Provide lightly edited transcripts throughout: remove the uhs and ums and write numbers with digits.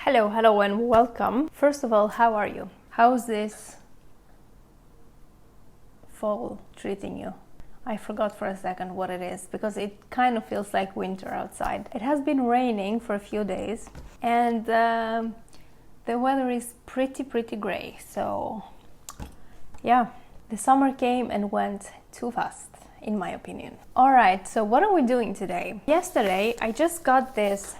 Hello and welcome. First of all, how are you? How's this fall treating you? I forgot for a second what it is because it kind of feels like winter outside. It has been raining for a few days and the weather is pretty gray. So yeah, the summer came and went too fast in my opinion. Alright, so what are we doing today? Yesterday I just got this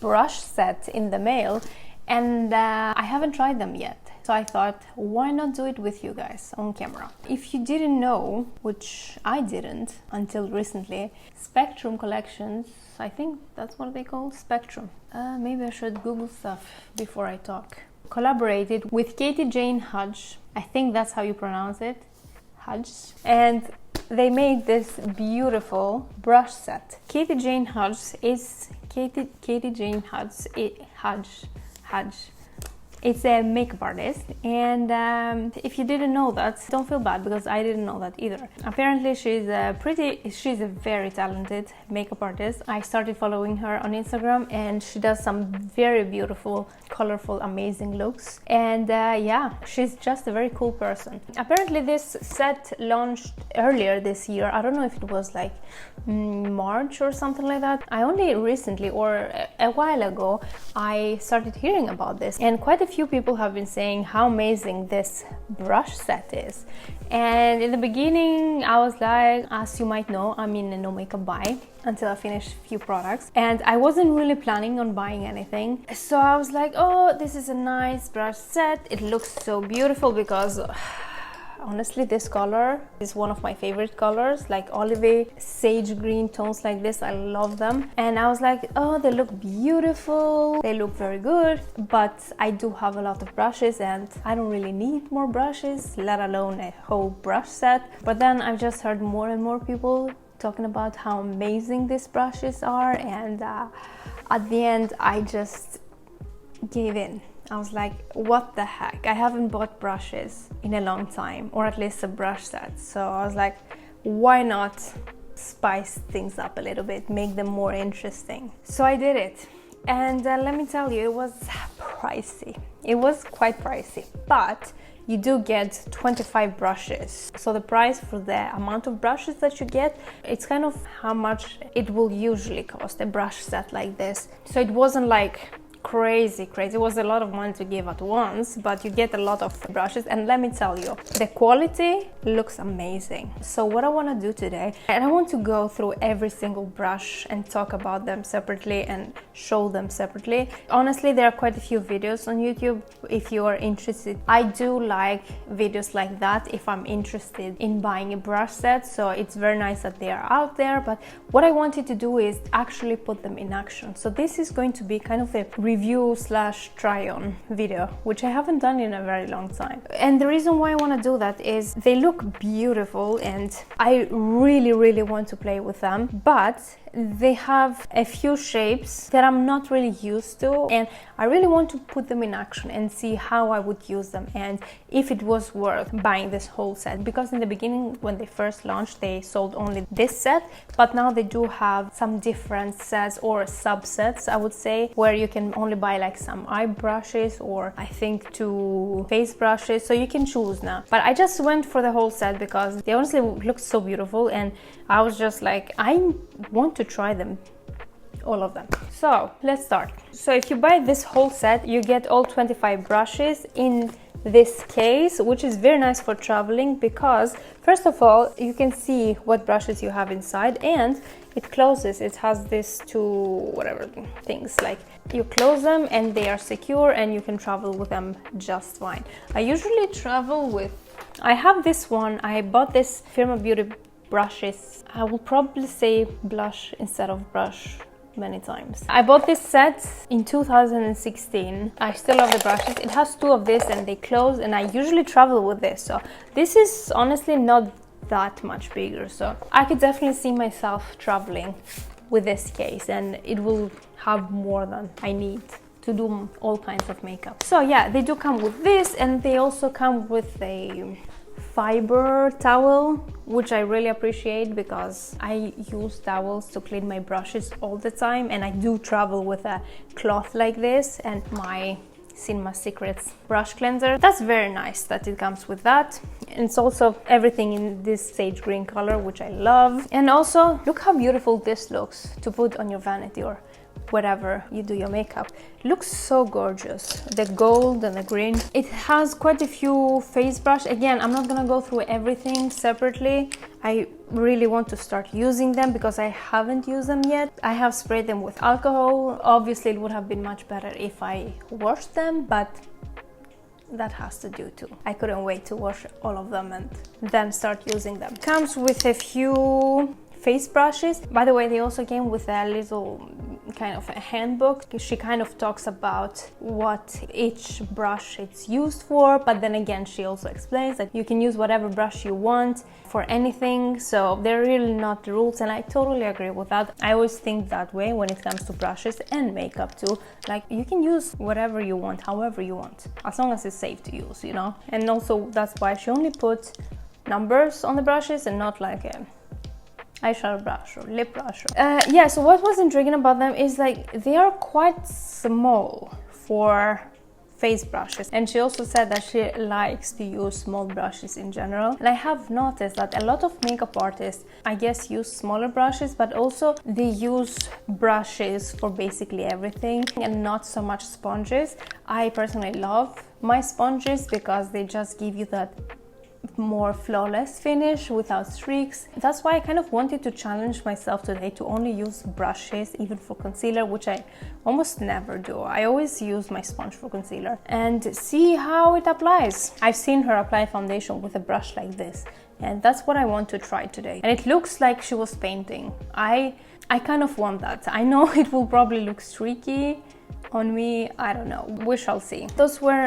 brush set in the mail and I haven't tried them yet. So I thought, why not do it with you guys on camera? If you didn't know, which I didn't until recently, Spectrum Collections, I think that's what they call Spectrum. Maybe I should Google stuff before I talk. Collaborated with KJH, I think that's how you pronounce it, Hudge. And they made this beautiful brush set. KJH is Hudge. It's a makeup artist, and if you didn't know that, don't feel bad because I didn't know that either. Apparently she's a very talented makeup artist. I started following her on Instagram and she does some very beautiful, colorful, amazing looks. And yeah, she's just a very cool person. Apparently this set launched earlier this year. I don't know if it was like March or something like that. I only recently, or a while ago, I started hearing about this, and quite a few people have been saying how amazing this brush set is. And in the beginning I was like, as you might know, I'm in a no makeup buy until I finish a few products, and I wasn't really planning on buying anything. So I was like, oh, this is a nice brush set, it looks so beautiful, because honestly this color is one of my favorite colors, like olivey sage green tones like this. I love them, and I was like, oh, they look beautiful, they look very good, but I do have a lot of brushes and I don't really need more brushes, let alone a whole brush set. But then I've just heard more and more people talking about how amazing these brushes are, and at the end I just gave in. I was like, what the heck, I haven't bought brushes in a long time, or at least a brush set. So I was like, why not spice things up a little bit, make them more interesting? So I did it, and let me tell you, it was pricey. It was quite pricey, but you do get 25 brushes. So the price for the amount of brushes that you get, it's kind of how much it will usually cost, a brush set like this. So it wasn't like crazy. It was a lot of money to give at once, but you get a lot of brushes, and let me tell you, the quality looks amazing. So what I want to do today, and I want to go through every single brush and talk about them separately and show them separately. Honestly, there are quite a few videos on YouTube if you are interested. I do like videos like that if I'm interested in buying a brush set, so it's very nice that they are out there. But what I wanted to do is actually put them in action. So this is going to be kind of a review slash try on video, which I haven't done in a very long time. And the reason why I want to do that is they look beautiful and I really want to play with them, but they have a few shapes that I'm not really used to, and I really want to put them in action and see how I would use them and if it was worth buying this whole set. Because in the beginning, when they first launched, they sold only this set, but now they do have some different sets or subsets, I would say, where you can only buy like some eye brushes or I think 2 face brushes, so you can choose now. But I just went for the whole set because they honestly looked so beautiful, and I was just like, I want to try them, all of them. So let's start. So if you buy this whole set, you get all 25 brushes in this case, which is very nice for traveling because first of all you can see what brushes you have inside, and it closes. It has this 2 whatever things, like you close them and they are secure and you can travel with them just fine. I usually travel with, I have this one, I bought this Firma Beauty brushes. I will probably say blush instead of brush many times. I bought this set in 2016. I still love the brushes. It has 2 of this and they close, and I usually travel with this. So this is honestly not that much bigger, so I could definitely see myself traveling with this case, and it will have more than I need to do all kinds of makeup. So yeah, they do come with this, and they also come with a fiber towel, which I really appreciate because I use towels to clean my brushes all the time, and I do travel with a cloth like this and my Cinema Secrets brush cleanser. That's very nice that it comes with that. And it's also everything in this sage green color, which I love. And also, look how beautiful this looks to put on your vanity or wherever you do your makeup. It looks so gorgeous. The gold and the green. It has quite a few face brush. Again, I'm not gonna go through everything separately. I really want to start using them because I haven't used them yet. I have sprayed them with alcohol. Obviously, it would have been much better if I washed them, but that has to do too. I couldn't wait to wash all of them and then start using them. Comes with a few face brushes. By the way, they also came with a little kind of a handbook. She kind of talks about what each brush it's used for, but then again she also explains that you can use whatever brush you want for anything, so they're really not the rules, and I totally agree with that. I always think that way when it comes to brushes and makeup too. Like, you can use whatever you want, however you want, as long as it's safe to use, you know. And also that's why she only put numbers on the brushes and not like a eyeshadow brush or lip brush. Yeah, so what was intriguing about them is like they are quite small for face brushes, and she also said that she likes to use small brushes in general. And I have noticed that a lot of makeup artists, I guess, use smaller brushes, but also they use brushes for basically everything and not so much sponges. I personally love my sponges because they just give you that more flawless finish without streaks. That's why I kind of wanted to challenge myself today to only use brushes, even for concealer, which I almost never do. I always use my sponge for concealer and see how it applies. I've seen her apply foundation with a brush like this, and that's what I want to try today. And it looks like she was painting. I kind of want that. I know it will probably look streaky on me, I don't know, we shall see. Those were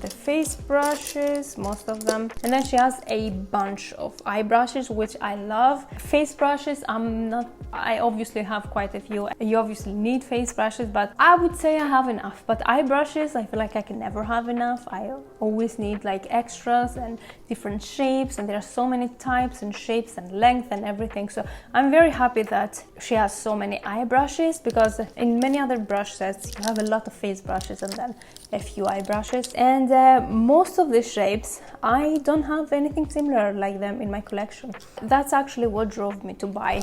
the face brushes, most of them. And then she has a bunch of eye brushes, which I love. Face brushes, I obviously have quite a few. You obviously need face brushes, but I would say I have enough. But eye brushes, I feel like I can never have enough. I always need like extras and different shapes, and there are so many types and shapes and length and everything. So I'm very happy that she has so many eye brushes, because in many other brush sets you have a lot of face brushes and then a few eye brushes, and most of these shapes I don't have anything similar like them in my collection. That's actually what drove me to buy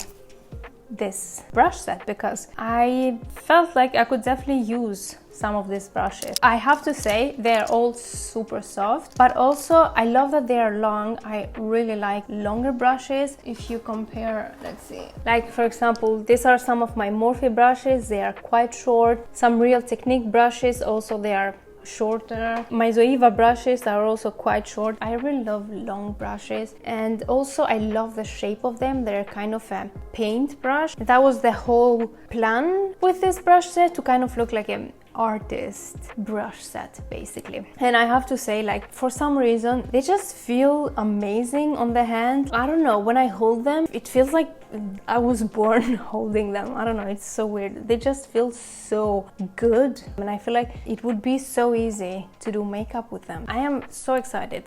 this brush set, because I felt like I could definitely use some of these brushes. I have to say they're all super soft, but also I love that they are long. I really like longer brushes. If you compare, let's see, like for example, these are some of my Morphe brushes. They are quite short. Some Real Technique brushes also, they are shorter. My Zoeva brushes are also quite short. I really love long brushes, and also I love the shape of them. They're kind of a paint brush. That was the whole plan with this brush set, to kind of look like an artist brush set basically. And I have to say, like, for some reason they just feel amazing on the hand. I don't know, when I hold them it feels like I was born holding them. I don't know, it's so weird. They just feel so good, and I feel like it would be so easy to do makeup with them. I am so excited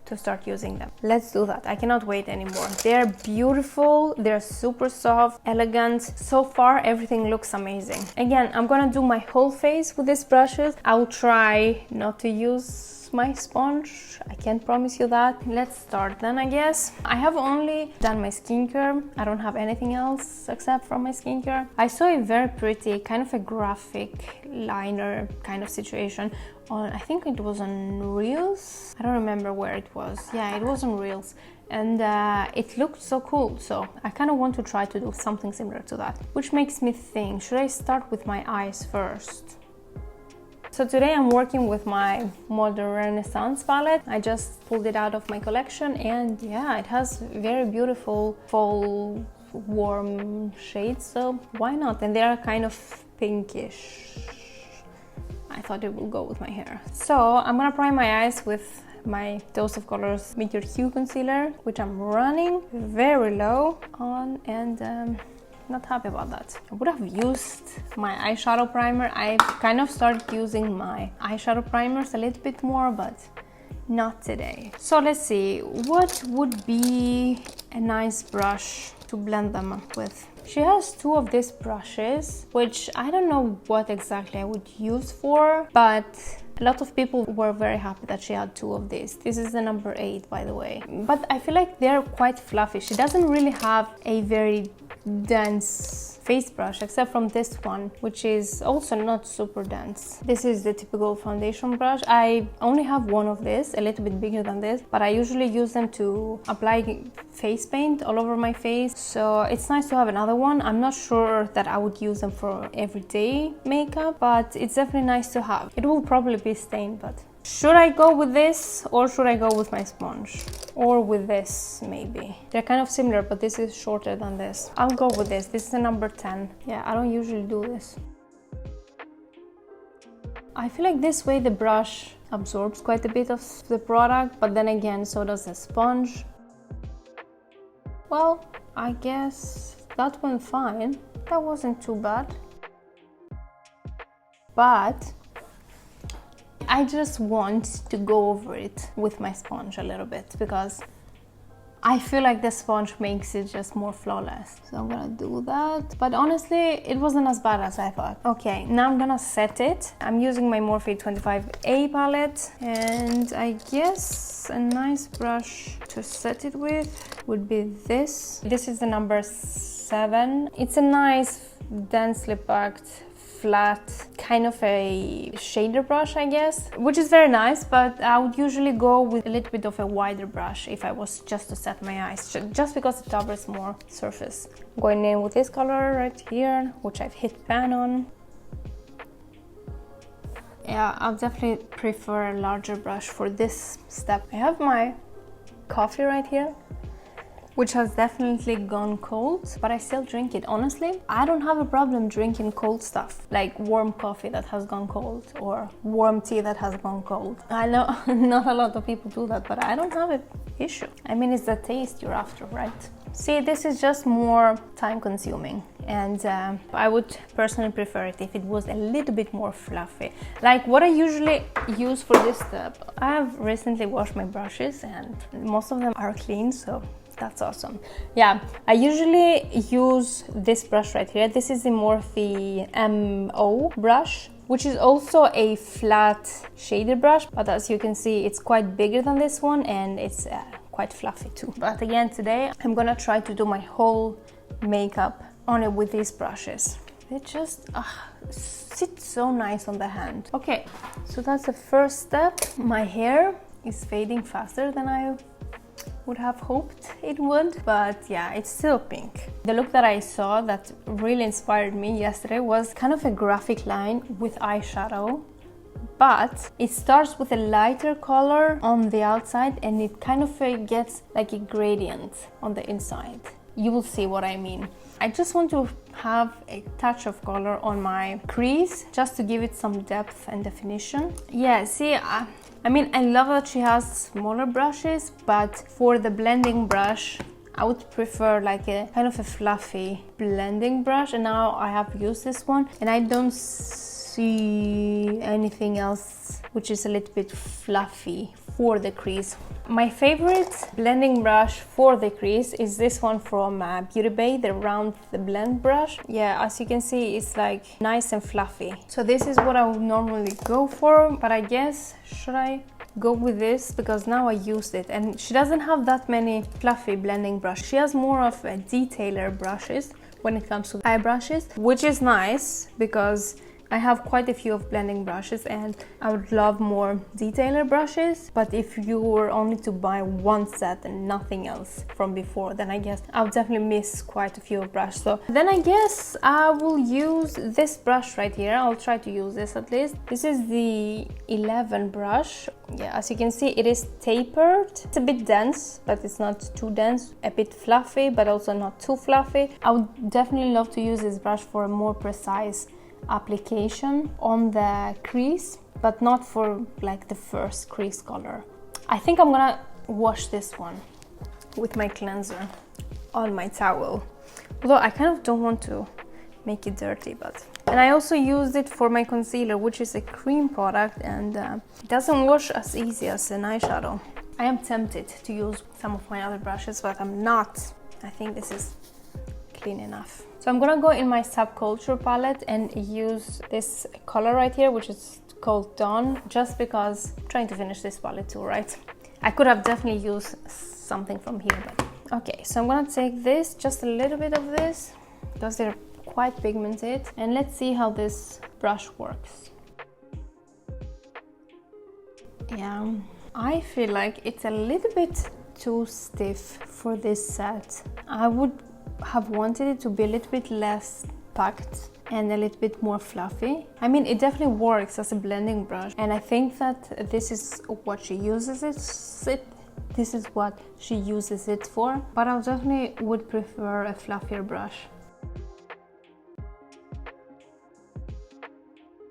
to start using them. Let's do that. I cannot wait anymore. They're beautiful, they're super soft, elegant. So far everything looks amazing. Again, I'm gonna do my whole face with these brushes. I'll try not to use my sponge, I can't promise you that. Let's start then, I guess. I have only done my skincare. I don't have anything else except from my skincare. I saw a very pretty kind of a graphic liner kind of situation on, I think it was on Reels. I don't remember where it was. Yeah, it was on Reels, and it looked so cool, so I kind of want to try to do something similar to that, which makes me think, should I start with my eyes first? So today I'm working with my Modern Renaissance palette. I just pulled it out of my collection, and yeah, it has very beautiful fall warm shades, so why not? And they are kind of pinkish. I thought it will go with my hair. So I'm gonna prime my eyes with my Dose of Colors Meteor Hue Concealer, which I'm running very low on, and not happy about that. I would have used my eyeshadow primer. I've kind of started using my eyeshadow primers a little bit more, but not today. So let's see, what would be a nice brush to blend them with? She has two of these brushes, which I don't know what exactly I would use for, but a lot of people were very happy that she had two of these. This is the number 8, by the way. But I feel like they're quite fluffy. She doesn't really have a very dense face brush, except from this one, which is also not super dense. This is the typical foundation brush. I only have one of this, a little bit bigger than this, but I usually use them to apply face paint all over my face. So it's nice to have another one. I'm not sure that I would use them for everyday makeup, but it's definitely nice to have. It will probably be stained, but should I go with this or should I go with my sponge? Or with this, maybe. They're kind of similar, but this is shorter than this. I'll go with this. This is a number 10. Yeah, I don't usually do this. I feel like this way the brush absorbs quite a bit of the product, but then again, so does the sponge. Well, I guess that went fine. That wasn't too bad. But I just want to go over it with my sponge a little bit because I feel like the sponge makes it just more flawless. So I'm gonna do that. But honestly, it wasn't as bad as I thought. Okay, now I'm gonna set it. I'm using my Morphe 25A palette, and I guess a nice brush to set it with would be this. This is the number 7. It's a nice, densely packed, flat, kind of a shader brush, I guess, which is very nice, but I would usually go with a little bit of a wider brush if I was just to set my eyes, just because it covers more surface. Going in with this color right here, which I've hit pan on. Yeah, I'll definitely prefer a larger brush for this step. I have my coffee right here, which has definitely gone cold, but I still drink it. Honestly, I don't have a problem drinking cold stuff, like warm coffee that has gone cold or warm tea that has gone cold. I know not a lot of people do that, but I don't have an issue. I mean, it's the taste you're after, right? See, this is just more time consuming, and I would personally prefer it if it was a little bit more fluffy. Like what I usually use for this step, I have recently washed my brushes and most of them are clean, so that's awesome. Yeah, I usually use this brush right here. This is the Morphe MO brush, which is also a flat shader brush, but as you can see, it's quite bigger than this one and it's quite fluffy too. But again, today I'm gonna try to do my whole makeup on it with these brushes. They just sit so nice on the hand. Okay, so that's the first step. My hair is fading faster than I would have hoped it would, but yeah, it's still pink. The look that I saw that really inspired me yesterday was kind of a graphic line with eyeshadow, but it starts with a lighter color on the outside and it kind of gets like a gradient on the inside. You will see what I mean. I just want to have a touch of color on my crease just to give it some depth and definition. Yeah, see, I mean, I love that she has smaller brushes, but for the blending brush, I would prefer like a kind of a fluffy blending brush. And now I have used this one and I don't see anything else which is a little bit fluffy for the crease. My favorite blending brush for the crease is this one from Beauty Bay, the round the blend brush. Yeah, as you can see, it's like nice and fluffy. So this is what I would normally go for, but I guess, should I go with this? Because now I used it and she doesn't have that many fluffy blending brushes. She has more of a detailer brushes when it comes to eye brushes, which is nice because I have quite a few of blending brushes and I would love more detailer brushes, but if you were only to buy one set and nothing else from before, then I guess I would definitely miss quite a few brushes. So then I guess I will use this brush right here. I'll try to use this at least. This is the 11 brush. Yeah, as you can see, it is tapered. It's a bit dense, but it's not too dense. A bit fluffy, but also not too fluffy. I would definitely love to use this brush for a more precise application on the crease, but not for like the first crease color. I think I'm gonna wash this one with my cleanser on my towel, although I kind of don't want to make it dirty, but And I also used it for my concealer, which is a cream product, and it doesn't wash as easy as an eyeshadow. I am tempted to use some of my other brushes, but I'm not. I think this is clean enough. So I'm gonna go in my Subculture palette and use this color right here, which is called Dawn, just because I'm trying to finish this palette too, right? I could have definitely used something from here, but okay. So I'm gonna take this, just a little bit of this, because they're quite pigmented, and let's see how this brush works. Yeah, I feel like it's a little bit too stiff for this set. I would have wanted it to be a little bit less packed and a little bit more fluffy. I mean, it definitely works as a blending brush, and I think that this is what she uses it. This is what she uses it for, but I definitely would prefer a fluffier brush.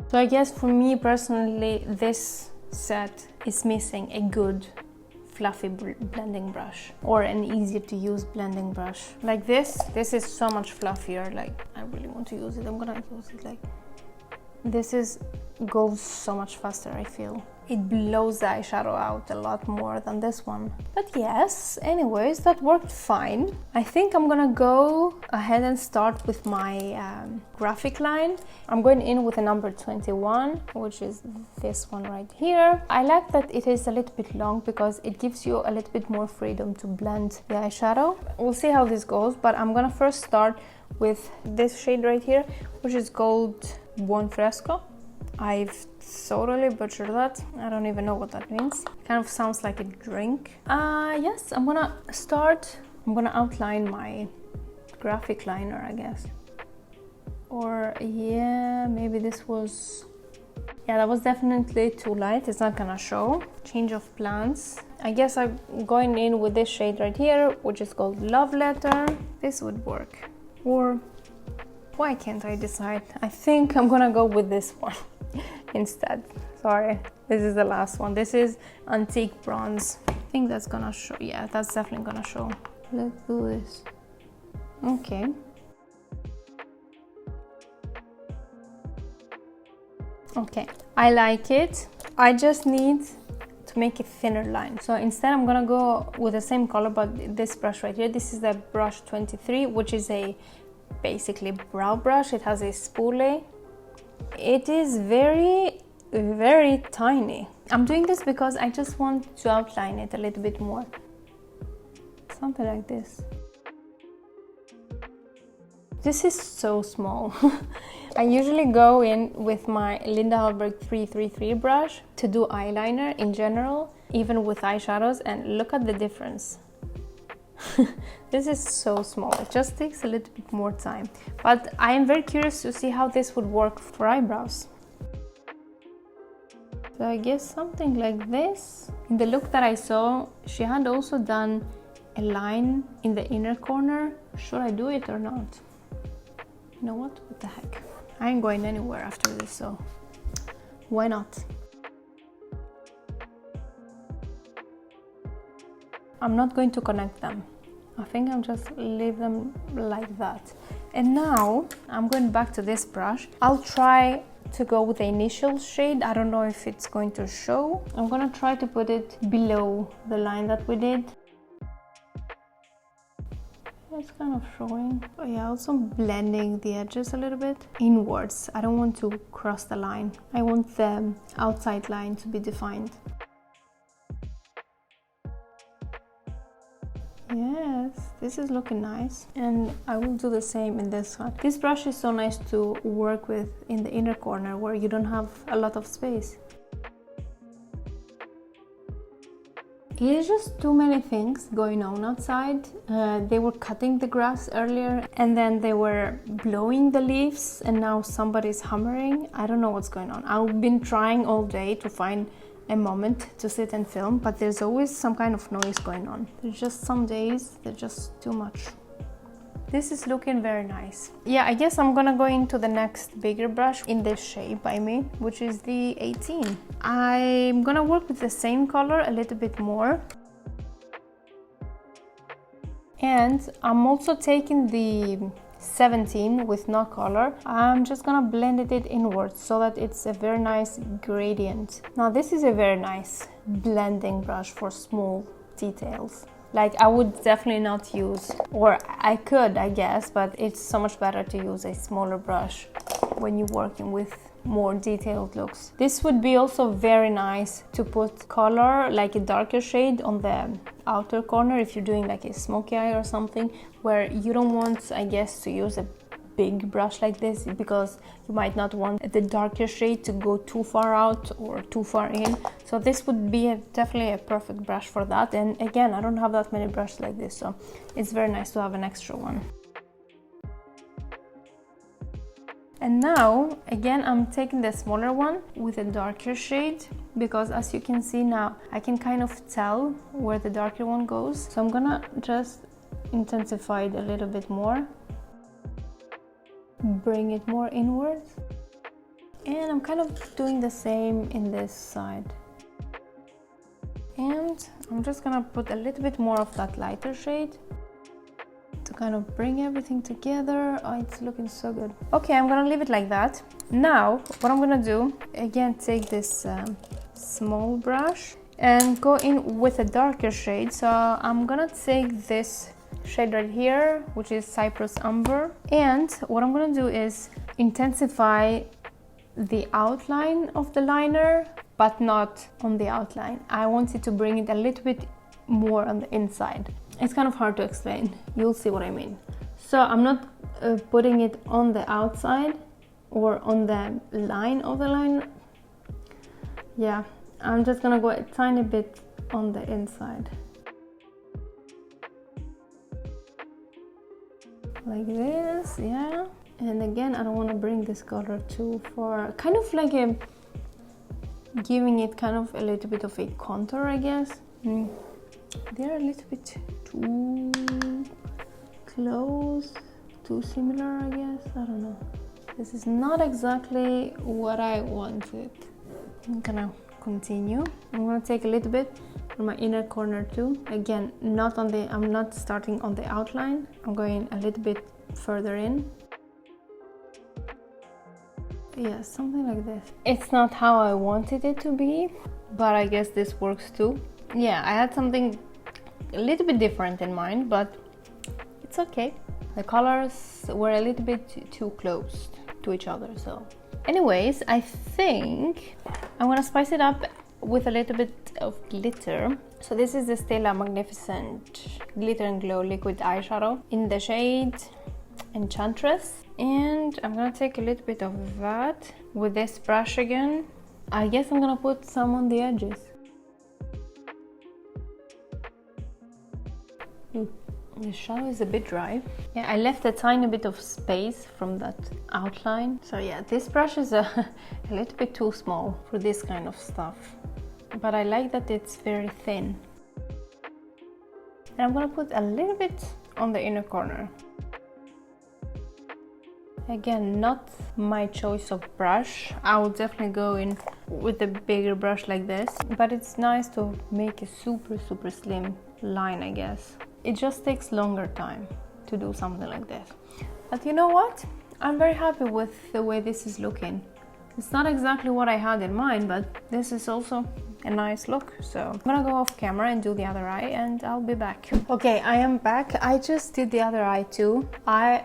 So I guess for me personally, this set is missing a good fluffy blending brush, or an easier to use blending brush. Like this is so much fluffier. Like, I really want to use it. I'm gonna use it. Like, this goes so much faster, I feel. It blows the eyeshadow out a lot more than this one. But yes, anyways, that worked fine. I think I'm gonna go ahead and start with my graphic line. I'm going in with a number 21, which is this one right here. I like that it is a little bit long because it gives you a little bit more freedom to blend the eyeshadow. We'll see how this goes, but I'm gonna first start with this shade right here, which is called Buon Fresco. I've totally butchered that. I don't even know what that means. Kind of sounds like a drink. Yes, I'm gonna outline my graphic liner, I guess. Or yeah, maybe this was... Yeah, that was definitely too light. It's not gonna show. Change of plans. I guess I'm going in with this shade right here, which is called Love Letter. This would work. Or why can't I decide? I think I'm gonna go with this one instead. Sorry, this is the last one. This is Antique Bronze. I think that's gonna show. Yeah, that's definitely gonna show. Let's do this. Okay. Okay, I like it. I just need to make a thinner line. So instead I'm gonna go with the same color, but this brush right here. This is the brush 23, which is a basically brow brush. It has a spoolie. It is very, very tiny. I'm doing this because I just want to outline it a little bit more. Something like this. This is so small. I usually go in with my Linda Hallberg 333 brush to do eyeliner in general, even with eyeshadows, and look at the difference. This is so small. It just takes a little bit more time. But I am very curious to see how this would work for eyebrows. So I guess something like this. In the look that I saw, she had also done a line in the inner corner. Should I do it or not? You know what? What the heck? I ain't going anywhere after this, so why not? I'm not going to connect them. I think I'll just leave them like that. And now I'm going back to this brush. I'll try to go with the initial shade. I don't know if it's going to show. I'm gonna try to put it below the line that we did. It's kind of showing. Oh yeah, also blending the edges a little bit inwards. I don't want to cross the line. I want the outside line to be defined. Yes, this is looking nice, and I will do the same in this one. This brush is so nice to work with in the inner corner where you don't have a lot of space. There's just too many things going on outside. They were cutting the grass earlier, and then they were blowing the leaves, and now somebody's hammering. I don't know what's going on. I've been trying all day to find a moment to sit and film, but there's always some kind of noise going on. There's just some days they're just too much. This is looking very nice. Yeah, I guess I'm gonna go into the next bigger brush in this shape, I mean, which is the 18. I'm gonna work with the same color a little bit more. And I'm also taking the 17 with no color. I'm just gonna blend it inwards so that it's a very nice gradient. Now this is a very nice blending brush for small details. Like I would definitely not use, or I could I guess, but it's so much better to use a smaller brush when you're working with more detailed looks. This would be also very nice to put color, like a darker shade on the outer corner if you're doing like a smoky eye or something, where you don't want, I guess, to use a big brush like this because you might not want the darker shade to go too far out or too far in. So this would be definitely a perfect brush for that. And again, I don't have that many brushes like this, so it's very nice to have an extra one. And now, again, I'm taking the smaller one with a darker shade, because as you can see now, I can kind of tell where the darker one goes. So I'm gonna just intensify it a little bit more, bring it more inwards. And I'm kind of doing the same in this side. And I'm just gonna put a little bit more of that lighter shade to kind of bring everything together. Oh, it's looking so good. Okay, I'm gonna leave it like that. Now, what I'm gonna do, again, take this small brush and go in with a darker shade. So I'm gonna take this shade right here, which is Cypress Umber. And what I'm gonna do is intensify the outline of the liner, but not on the outline. I wanted to bring it a little bit more on the inside. It's kind of hard to explain. You'll see what I mean. So I'm not putting it on the outside or on the line of the line. Yeah, I'm just gonna go a tiny bit on the inside. Like this, yeah. And again, I don't want to bring this color too far. Kind of like giving it kind of a little bit of a contour, I guess. They're a little bit too close, too similar, I guess. I don't know. This is not exactly what I wanted. I'm gonna continue. I'm gonna take a little bit from my inner corner too. Again, I'm not starting on the outline. I'm going a little bit further in. Yeah, something like this. It's not how I wanted it to be, but I guess this works too. Yeah, I had something a little bit different in mind, but it's okay. The colors were a little bit too close to each other, so. Anyways, I think I'm gonna spice it up with a little bit of glitter. So this is the Stila Magnificent Glitter and Glow Liquid Eyeshadow in the shade Enchantres. And I'm gonna take a little bit of that with this brush again. I guess I'm gonna put some on the edges. The shadow is a bit dry. Yeah, I left a tiny bit of space from that outline. So yeah, this brush is a little bit too small for this kind of stuff. But I like that it's very thin. And I'm gonna put a little bit on the inner corner. Again, not my choice of brush. I will definitely go in with a bigger brush like this. But it's nice to make a super slim line, I guess. It just takes longer time to do something like this. But you know what? I'm very happy with the way this is looking. It's not exactly what I had in mind, but this is also a nice look. So I'm gonna go off camera and do the other eye and I'll be back. Okay, I am back. I just did the other eye too. I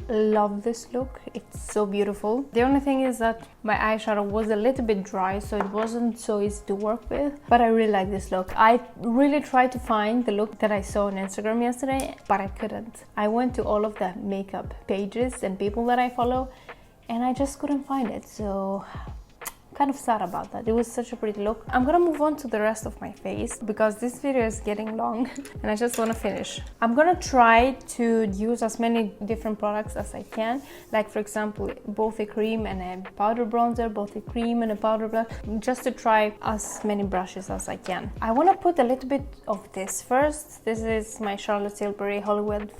love this look. It's so beautiful. The only thing is that my eyeshadow was a little bit dry, so it wasn't so easy to work with, but I really like this look. I really tried to find the look that I saw on Instagram yesterday, but I couldn't. I went to all of the makeup pages and people that I follow and I just couldn't find it, so kind of sad about that. It was such a pretty look. I'm gonna move on to the rest of my face because this video is getting long and I just want to finish. I'm gonna try to use as many different products as I can, like for example both a cream and a powder bronzer, both a cream and a powder blush, just to try as many brushes as I can. I want to put a little bit of this first. This is my Charlotte Tilbury Hollywood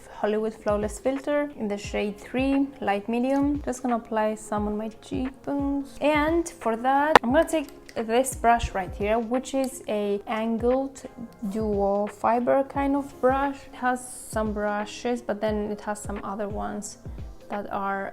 Flawless Filter in the shade 3 light medium. Just gonna apply some on my cheekbones, and for that I'm gonna take this brush right here, which is a angled duo fiber kind of brush. It has some brushes, but then it has some other ones that are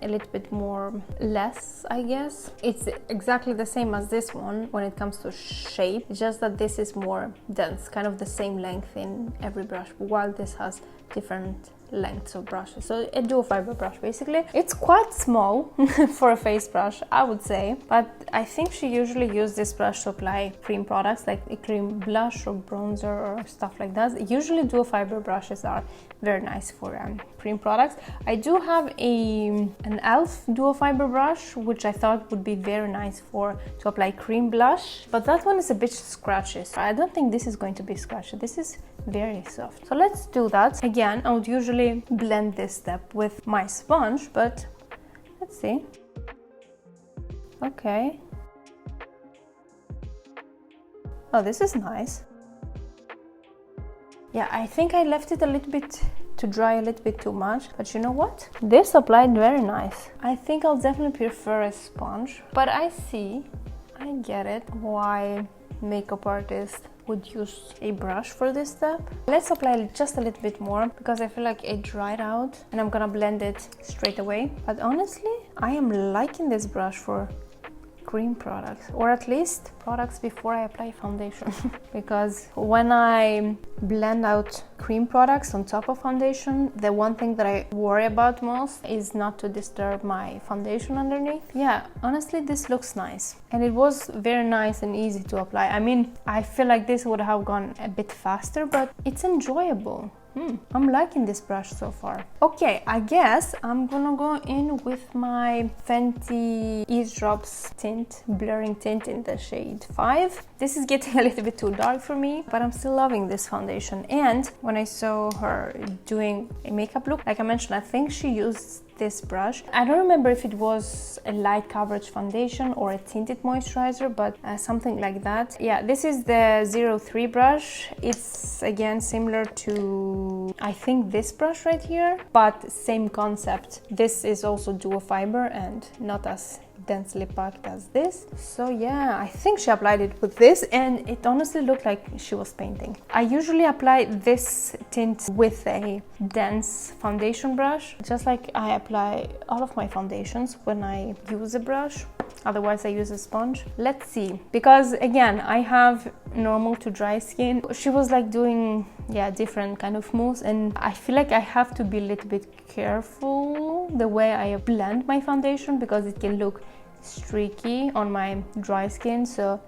a little bit more less, I guess. It's exactly the same as this one when it comes to shape, just that this is more dense, kind of the same length in every brush, while this has different lengths of brushes. So a dual fiber brush basically. It's quite small for a face brush, I would say, but I think she usually uses this brush to apply cream products like a cream blush or bronzer or stuff like that. Usually dual fiber brushes are very nice for cream products. I do have an e.l.f. dual fiber brush, which I thought would be very nice to apply cream blush, but that one is a bit scratchy. So I don't think this is going to be scratchy. This is very soft. So let's do that. Again, I would usually blend this step with my sponge, but let's see. Okay. Oh, this is nice. Yeah, I think I left it a little bit to dry a little bit too much, but you know what? This applied very nice. I think I'll definitely prefer a sponge, but I get it, why makeup artists would use a brush for this step. Let's apply just a little bit more because I feel like it dried out and I'm gonna blend it straight away. But honestly, I am liking this brush for cream products, or at least products before I apply foundation because when I blend out cream products on top of foundation, the one thing that I worry about most is not to disturb my foundation underneath. Yeah, honestly, this looks nice and it was very nice and easy to apply. I mean, I feel like this would have gone a bit faster, but it's enjoyable. I'm liking this brush so far. Okay, I guess I'm gonna go in with my Fenty Eaze Drops Tint, blurring tint in the shade 5. This is getting a little bit too dark for me, but I'm still loving this foundation. And when I saw her doing a makeup look, like I mentioned, I think she used this brush. I don't remember if it was a light coverage foundation or a tinted moisturizer, but something like that. Yeah, this is the 03 brush. It's again similar to, I think, this brush right here, but same concept. This is also dual fiber and not as densely packed as this. So yeah, I think she applied it with this and it honestly looked like she was painting. I usually apply this tint with a dense foundation brush, just like I apply all of my foundations when I use a brush. Otherwise I use a sponge. Let's see, because again, I have normal to dry skin. She was like doing, yeah, different kind of moves, and I feel like I have to be a little bit careful the way I blend my foundation because it can look streaky on my dry skin. So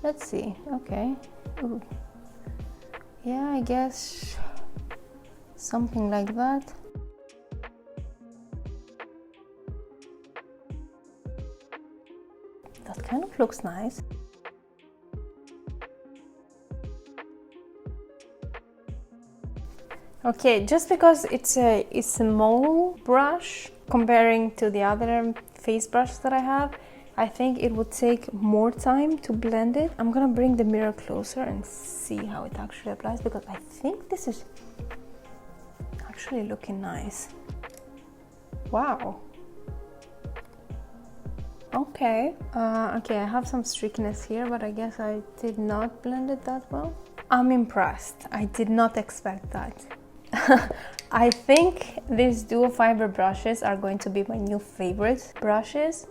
let's see. Okay. Ooh. Yeah, I guess something like that. That kind of looks nice. Okay, just because it's a small brush comparing to the other face brushes that I have, I think it would take more time to blend it. I'm gonna bring the mirror closer and see how it actually applies, because I think this is actually looking nice. Wow. Okay. Okay, I have some streakiness here, but I guess I did not blend it that well. I'm impressed. I did not expect that. I think these dual fiber brushes are going to be my new favorite brushes.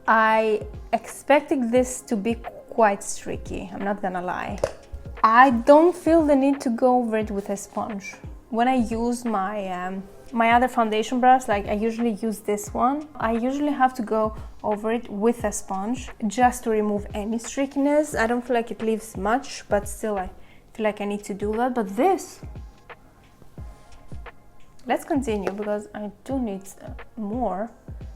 I expected this to be quite streaky, I'm not gonna lie. I don't feel the need to go over it with a sponge. When I use my my other foundation brush, like I usually use this one, I usually have to go over it with a sponge just to remove any streakiness. I don't feel like it leaves much, but still I feel like I need to do that. But this, let's continue because I do need more,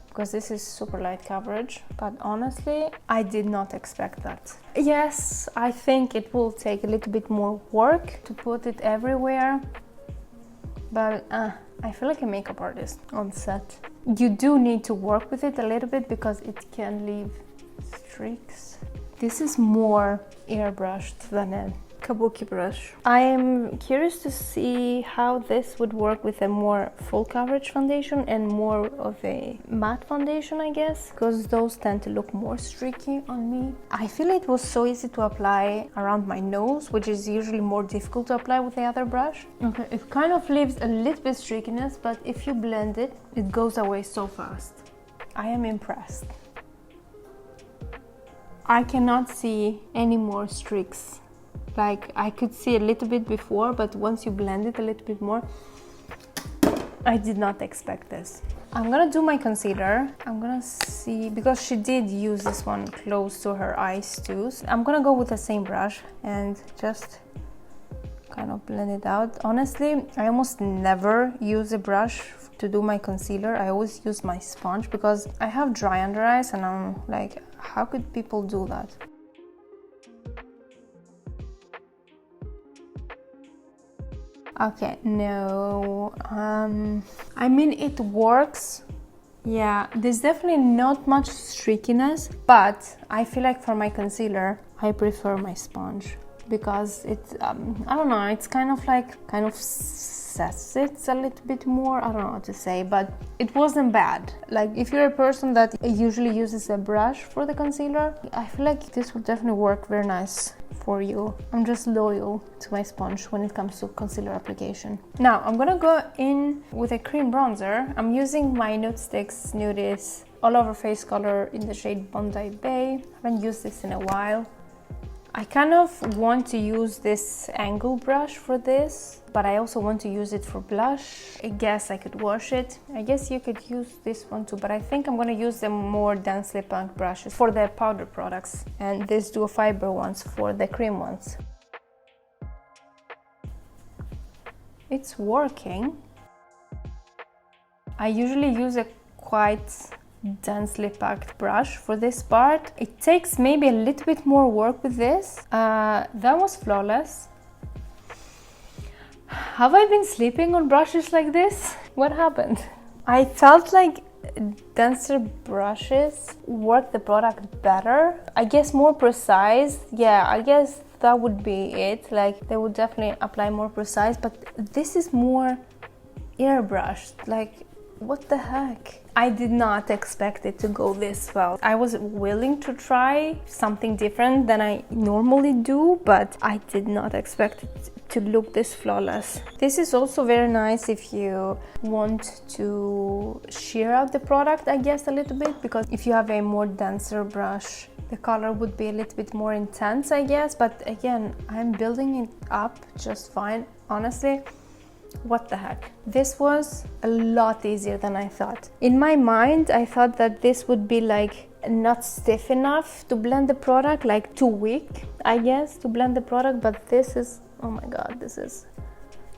because this is super light coverage, but honestly I did not expect that. Yes, I think it will take a little bit more work to put it everywhere, but I feel like a makeup artist on set. You do need to work with it a little bit because it can leave streaks. This is more airbrushed than a kabuki brush. I am curious to see how this would work with a more full coverage foundation and more of a matte foundation, I guess, because those tend to look more streaky on me. I feel it was so easy to apply around my nose, which is usually more difficult to apply with the other brush. Okay, it kind of leaves a little bit streakiness, but if you blend it, it goes away so fast. I am impressed. I cannot see any more streaks. Like, I could see a little bit before, but once you blend it a little bit more, I did not expect this. I'm gonna do my concealer. I'm gonna see, because she did use this one close to her eyes too. So I'm gonna go with the same brush and just kind of blend it out. Honestly, I almost never use a brush to do my concealer. I always use my sponge because I have dry under eyes and I'm like, how could people do that? Okay, no, I mean, it works. Yeah, there's definitely not much streakiness, but I feel like for my concealer, I prefer my sponge because it's, I don't know, it's kind of sets it a little bit more. I don't know what to say, but it wasn't bad. Like, if you're a person that usually uses a brush for the concealer, I feel like this would definitely work very nice for you. I'm just loyal to my sponge when it comes to concealer application. Now I'm gonna go in with a cream bronzer. I'm using my Nudestix Nudies all over face color in the shade Bondi Bay. I haven't used this in a while. I kind of want to use this angle brush for this, but I also want to use it for blush. I guess I could wash it. I guess you could use this one too, but I think I'm gonna use the more densely packed brushes for the powder products and these duo fiber ones for the cream ones. It's working. I usually use a quite densely packed brush for this part. It takes maybe a little bit more work with this. That was flawless. Have I been sleeping on brushes like this? What happened? I felt like denser brushes work the product better. I guess more precise. Yeah, I guess that would be it. Like, they would definitely apply more precise, but this is more airbrushed. Like, what the heck? I did not expect it to go this well. I was willing to try something different than I normally do, but I did not expect it to look this flawless. This is also very nice if you want to sheer out the product, I guess, a little bit, because if you have a more denser brush, the color would be a little bit more intense, I guess. But again, I'm building it up just fine, honestly. What the heck? This was a lot easier than I thought. In my mind, I thought that this would be like not stiff enough to blend the product, like too weak, I guess, to blend the product, but this is, oh my god, this is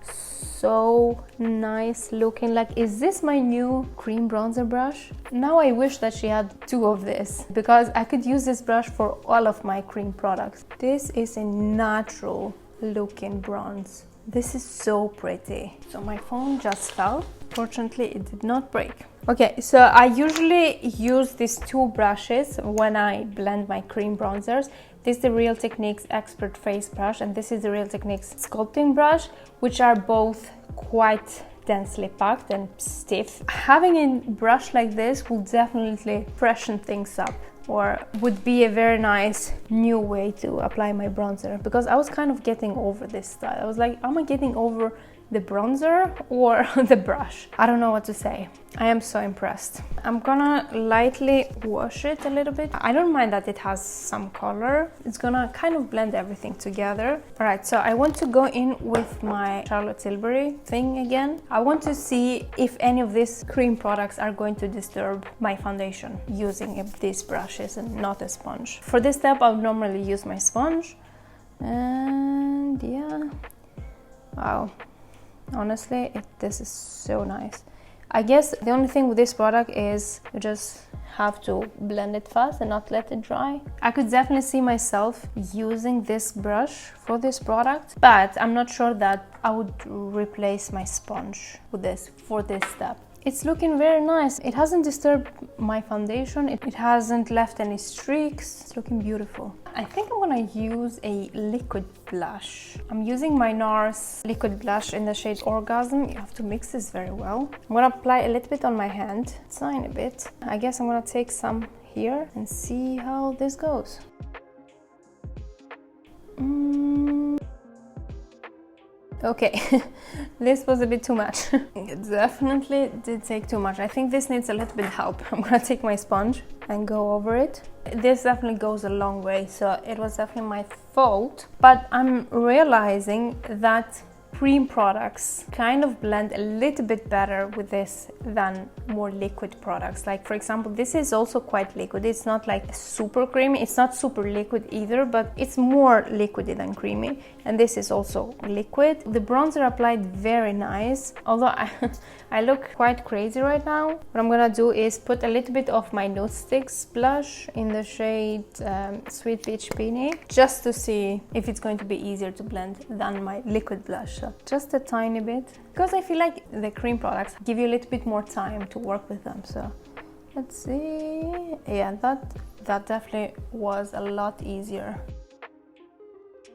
so nice looking. Like, is this my new cream bronzer brush? Now I wish that she had two of this, because I could use this brush for all of my cream products. This is a natural looking bronze. This is so pretty. So my phone just fell. Fortunately, it did not break. Okay, so I usually use these two brushes when I blend my cream bronzers. This is the Real Techniques Expert Face Brush, and this is the Real Techniques Sculpting Brush, which are both quite densely packed and stiff. Having a brush like this will definitely freshen things up, or would be a very nice new way to apply my bronzer, because I was kind of getting over this style. I was like, am I getting over the bronzer or the brush? I don't know what to say. I am so impressed. I'm gonna lightly wash it a little bit. I don't mind that it has some color. It's gonna kind of blend everything together. All right, so I want to go in with my Charlotte Tilbury thing again. I want to see if any of these cream products are going to disturb my foundation using these brushes and not a sponge. For this step, I would normally use my sponge. And yeah, wow. Honestly, this is so nice. I guess the only thing with this product is you just have to blend it fast and not let it dry. I could definitely see myself using this brush for this product, but I'm not sure that I would replace my sponge with this for this step. It's looking very nice. It hasn't disturbed my foundation. It hasn't left any streaks. It's looking beautiful. I think I'm gonna use a liquid blush. I'm using my Nars liquid blush in the shade Orgasm. You have to mix this very well. I'm gonna apply a little bit on my hand, tiny bit. I guess I'm gonna take some here and see how this goes. Okay, this was a bit too much. It definitely did take too much. I think this needs a little bit of help. I'm gonna take my sponge and go over it. This definitely goes a long way, so it was definitely my fault. But I'm realizing that cream products kind of blend a little bit better with this than more liquid products. Like for example, this is also quite liquid. It's not like super creamy. It's not super liquid either, but it's more liquidy than creamy. And this is also liquid. The bronzer applied very nice, although I look quite crazy right now. What I'm gonna do is put a little bit of my Nudestix blush in the shade Sweet Peach Peony, just to see if it's going to be easier to blend than my liquid blush. So just a tiny bit, because I feel like the cream products give you a little bit more time to work with them. So let's see. Yeah, that definitely was a lot easier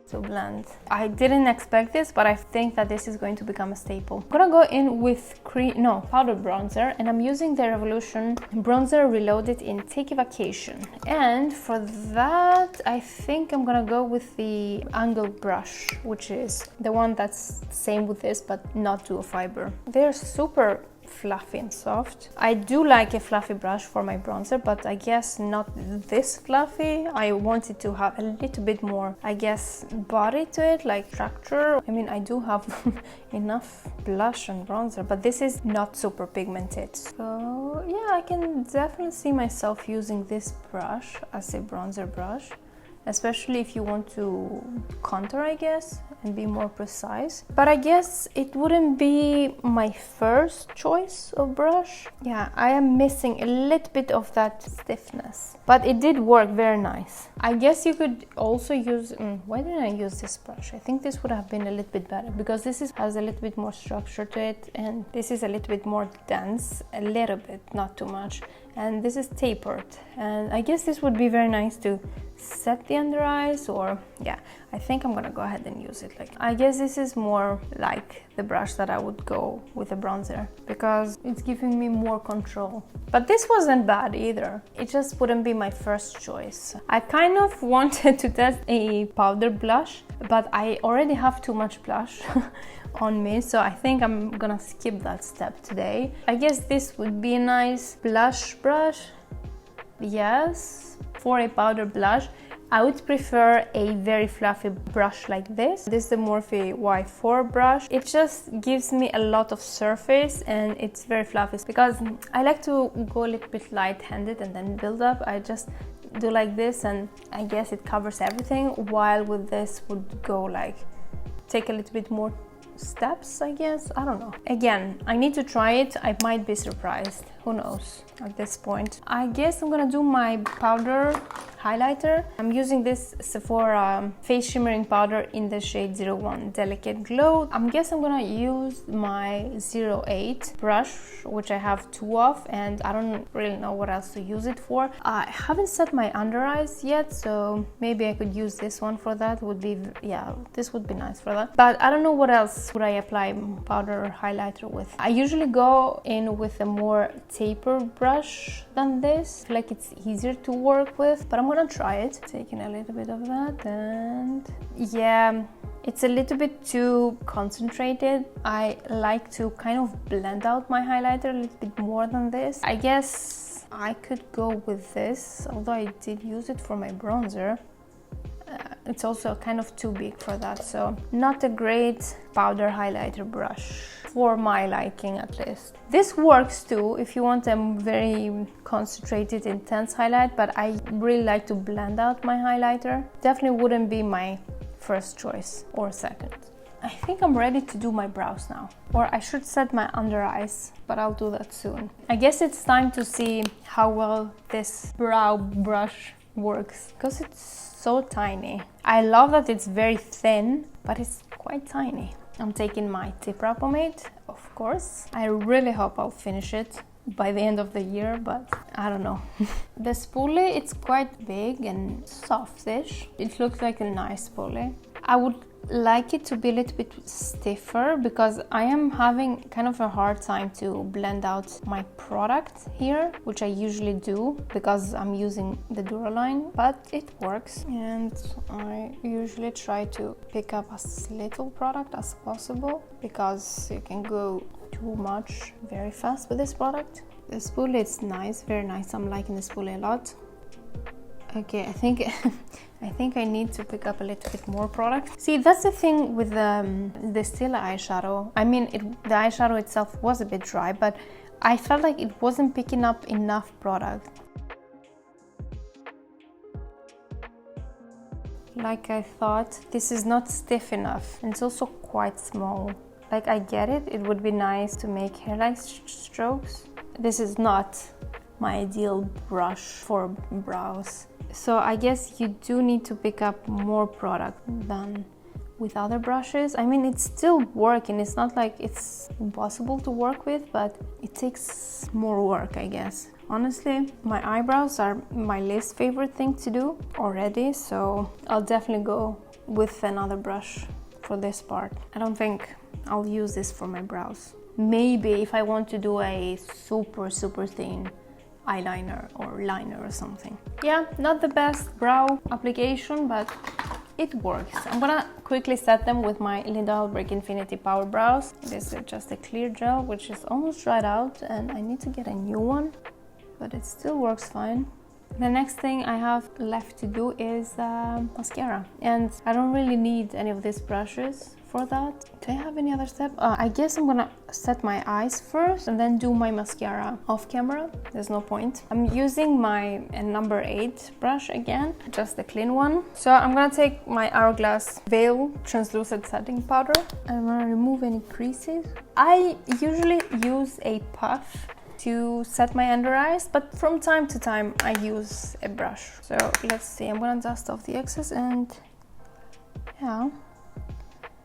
to blend. I didn't expect this, but I think that this is going to become a staple. I'm gonna go in with powder bronzer, and I'm using the Revolution Bronzer Reloaded in Take a Vacation. And for that, I think I'm gonna go with the angle brush, which is the one that's same with this, but not dual fiber. They're super fluffy and soft. I do like a fluffy brush for my bronzer, but I guess not this fluffy. I wanted to have a little bit more, I guess, body to it, like structure. I mean, I do have enough blush and bronzer, but this is not super pigmented. So yeah, I can definitely see myself using this brush as a bronzer brush, especially if you want to contour, I guess, and be more precise. But I guess it wouldn't be my first choice of brush. Yeah, I am missing a little bit of that stiffness, but it did work very nice. I guess you could also use, why didn't I use this brush? I think this would have been a little bit better, because this has a little bit more structure to it, and this is a little bit more dense, a little bit, not too much. And this is tapered, and I guess this would be very nice to set the under eyes, or yeah, I think I'm gonna go ahead and use it. Like, I guess this is more like the brush that I would go with a bronzer, because it's giving me more control. But this wasn't bad either. It just wouldn't be my first choice. I kind of wanted to test a powder blush, but I already have too much blush on me, so I think I'm gonna skip that step today. I guess this would be a nice blush brush. Yes, for a powder blush, I would prefer a very fluffy brush like this. This is the Morphe Y4 brush. It just gives me a lot of surface, and it's very fluffy, because I like to go a little bit light-handed and then build up. I just do like this, and I guess it covers everything, while with this would go like, take a little bit more steps, I guess. I don't know. Again, I need to try it. I might be surprised. Who knows at this point. I guess I'm gonna do my powder highlighter. I'm using this Sephora face shimmering powder in the shade 01 Delicate Glow. I guess I'm gonna use my 08 brush, which I have two of, and I don't really know what else to use it for. I haven't set my under eyes yet, so maybe I could use this one for that. Would be, yeah, this would be nice for that. But I don't know what else would I apply powder highlighter with. I usually go in with a more tapered brush than this. I feel like it's easier to work with, but I'm gonna try it. Taking a little bit of that, and yeah, it's a little bit too concentrated. I like to kind of blend out my highlighter a little bit more than this. I guess I could go with this, although I did use it for my bronzer. It's also kind of too big for that, so not a great powder highlighter brush for my liking, at least. This works too if you want a very concentrated, intense highlight, but I really like to blend out my highlighter. Definitely wouldn't be my first choice or second. I think I'm ready to do my brows now, or I should set my under eyes, but I'll do that soon. I guess it's time to see how well this brow brush works, because it's so tiny. I love that it's very thin, but it's quite tiny. I'm taking my Tip Wrap pomade, of course. I really hope I'll finish it by the end of the year, but I don't know. The spoolie, it's quite big and softish. It looks like a nice spoolie. I would like it to be a little bit stiffer because I am having kind of a hard time to blend out my product here, which I usually do because I'm using the Duraline, but it works. And I usually try to pick up as little product as possible because you can go too much very fast with this product. The spoolie is nice, very nice. I'm liking the spoolie a lot. Okay, I think I need to pick up a little bit more product. See, that's the thing with the Stila eyeshadow. I mean, the eyeshadow itself was a bit dry, but I felt like it wasn't picking up enough product. Like I thought, this is not stiff enough. It's also quite small. Like, I get it, it would be nice to make hairline strokes. This is not my ideal brush for brows. So I guess you do need to pick up more product than with other brushes. I mean, it's still working. It's not like it's impossible to work with, but it takes more work, I guess. Honestly, my eyebrows are my least favorite thing to do already, so I'll definitely go with another brush for this part. I don't think I'll use this for my brows. Maybe if I want to do a super thin eyeliner or liner or something. Yeah, not the best brow application, but it works. I'm gonna quickly set them with my Linda Hallberg Infinity Power Brows. This is just a clear gel, which is almost dried out, and I need to get a new one, but it still works fine. The next thing I have left to do is mascara, and I don't really need any of these brushes for that. Do I have any other step? I guess I'm gonna set my eyes first and then do my mascara off camera. There's no point. I'm using my number 8 brush again, just the clean one. So I'm gonna take my Hourglass Veil translucent setting powder. I'm gonna remove any creases. I usually use a puff to set my under eyes, but from time to time I use a brush. So let's see, I'm gonna dust off the excess, and yeah.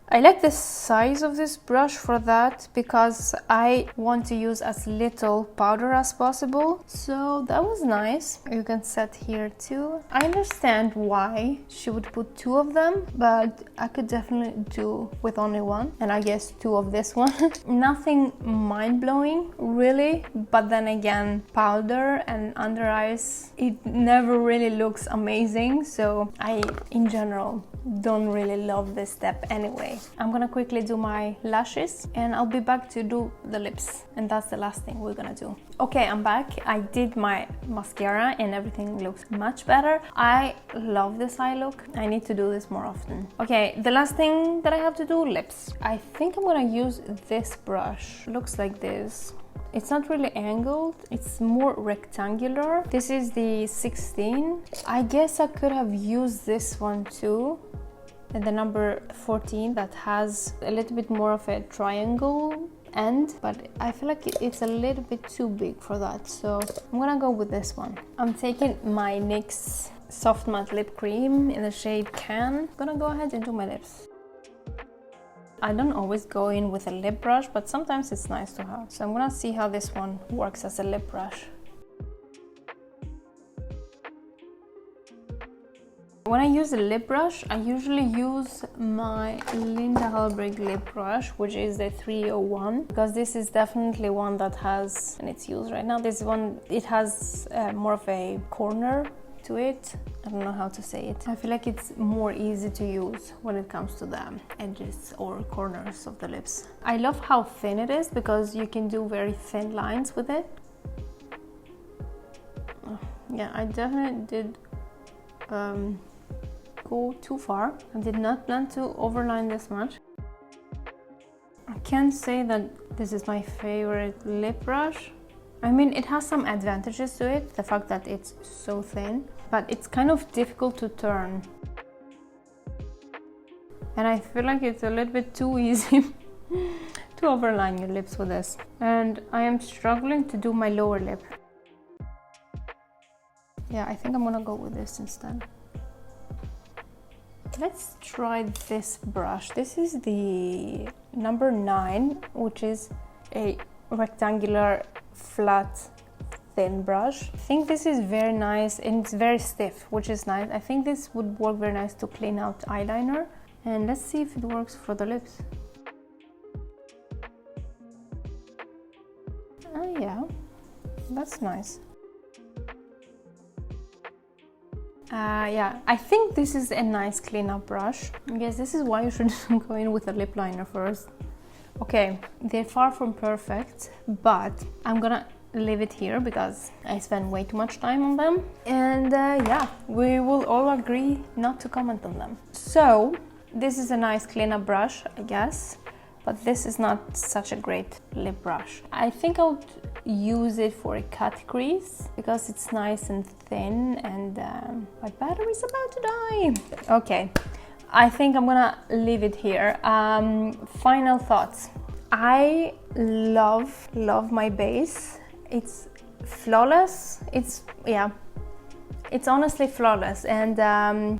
I like the size of this brush for that because I want to use as little powder as possible. So that was nice. You can set here too. I understand why she would put 2 of them, but I could definitely do with only 1, and I guess 2 of this one. Nothing mind-blowing really, but then again, powder and under eyes, it never really looks amazing. So I, in general, don't really love this step anyway. I'm gonna quickly do my lashes and I'll be back to do the lips, and that's the last thing we're gonna do. Okay, I'm back. I did my mascara and everything looks much better. I love this eye look. I need to do this more often. Okay, the last thing that I have to do, lips. I think I'm gonna use this brush. Looks like this. It's not really angled, it's more rectangular. This is the 16. I guess I could have used this one too, and the number 14 that has a little bit more of a triangle end, but I feel like it's a little bit too big for that, so I'm gonna go with this one. I'm taking my NYX Soft Matte Lip Cream in the shade Can. I'm gonna go ahead and do my lips. I don't always go in with a lip brush, but sometimes it's nice to have. So I'm gonna see how this one works as a lip brush. When I use a lip brush, I usually use my Linda Hallberg lip brush, which is the 301, because this is definitely one that has, and it's used right now, this one, it has more of a corner to it. I don't know how to say it. I feel like it's more easy to use when it comes to the edges or corners of the lips. I love how thin it is because you can do very thin lines with it. Yeah, I definitely did go too far. I did not plan to overline this much. I can't say that this is my favorite lip brush. I mean, it has some advantages to it, the fact that it's so thin, but it's kind of difficult to turn. And I feel like it's a little bit too easy to overline your lips with this. And I am struggling to do my lower lip. Yeah, I think I'm gonna go with this instead. Let's try this brush. This is the number 9, which is a rectangular flat thin brush. I think this is very nice and it's very stiff, which is nice. I think this would work very nice to clean out eyeliner. And let's see if it works for the lips. Oh yeah, that's nice. Yeah, I think this is a nice cleanup brush. I guess this is why you should go in with a lip liner first. Okay, they're far from perfect, but I'm gonna leave it here because I spend way too much time on them. And yeah, we will all agree not to comment on them. So, this is a nice cleanup brush, I guess, but this is not such a great lip brush. I think I would use it for a cut crease because it's nice and thin, and my battery's about to die. Okay, I think I'm gonna leave it here. Final thoughts. I love my base. It's flawless. It's honestly flawless, and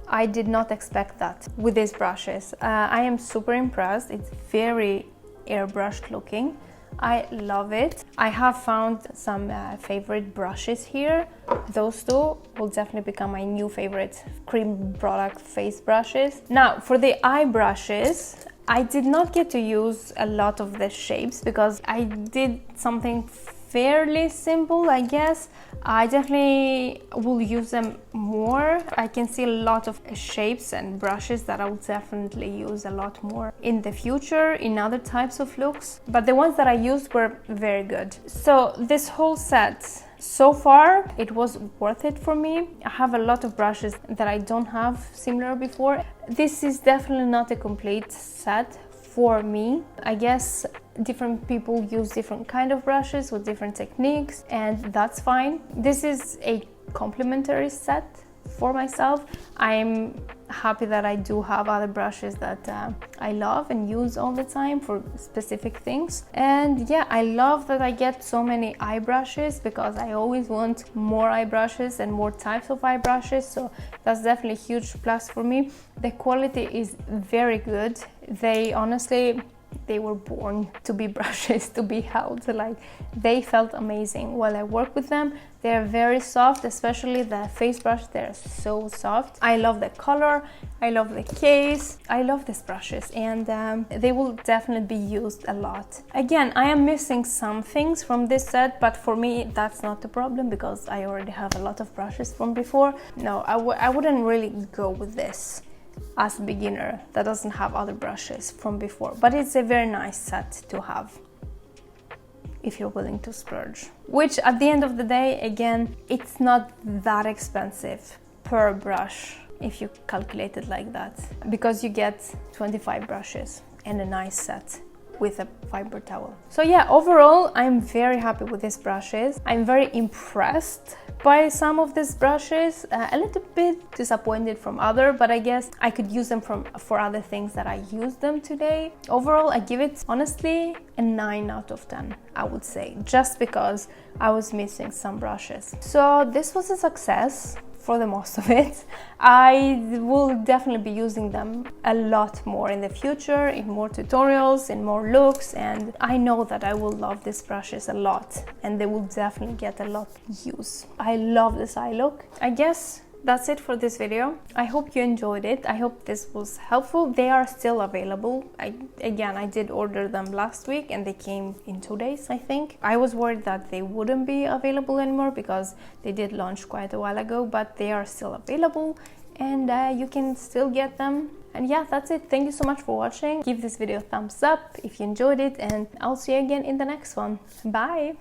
I did not expect that with these brushes. I am super impressed. It's very airbrushed looking. I love it. I have found some favorite brushes here. Those two will definitely become my new favorite cream product face brushes. Now, for the eye brushes, I did not get to use a lot of the shapes because I did something fairly simple, I guess. I definitely will use them more. I can see a lot of shapes and brushes that I will definitely use a lot more in the future in other types of looks, but the ones that I used were very good. So this whole set, so far it was worth it for me. I have a lot of brushes that I don't have similar before. This is definitely not a complete set for me. I guess different people use different kind of brushes with different techniques, and that's fine. This is a complementary set for myself. I'm happy that I do have other brushes that I love and use all the time for specific things. And yeah, I love that I get so many eye brushes because I always want more eye brushes and more types of eye brushes, so that's definitely a huge plus for me. The quality is very good. They honestly, they were born to be brushes, to be held. Like, they felt amazing while I work with them. They're very soft, especially the face brush. They're so soft. I love the color, I love the case, I love these brushes, and they will definitely be used a lot. Again, I am missing some things from this set, but for me that's not the problem because I already have a lot of brushes from before. No, I wouldn't really go with this as a beginner that doesn't have other brushes from before, but it's a very nice set to have if you're willing to splurge, which at the end of the day, again, it's not that expensive per brush if you calculate it like that, because you get 25 brushes and a nice set with a fiber towel. So yeah, overall I'm very happy with these brushes. I'm very impressed by some of these brushes, a little bit disappointed from other, but I guess I could use them for other things that I used them today. Overall, I give it honestly a 9 out of 10, I would say, just because I was missing some brushes. So this was a success for the most of it. I will definitely be using them a lot more in the future, in more tutorials, in more looks, and I know that I will love these brushes a lot and they will definitely get a lot of use. I love this eye look. I guess that's it for this video. I hope you enjoyed it. I hope this was helpful. They are still available. I did order them last week and they came in 2 days, I think. I was worried that they wouldn't be available anymore because they did launch quite a while ago, but they are still available and you can still get them. And yeah, that's it. Thank you so much for watching. Give this video a thumbs up if you enjoyed it, and I'll see you again in the next one. Bye!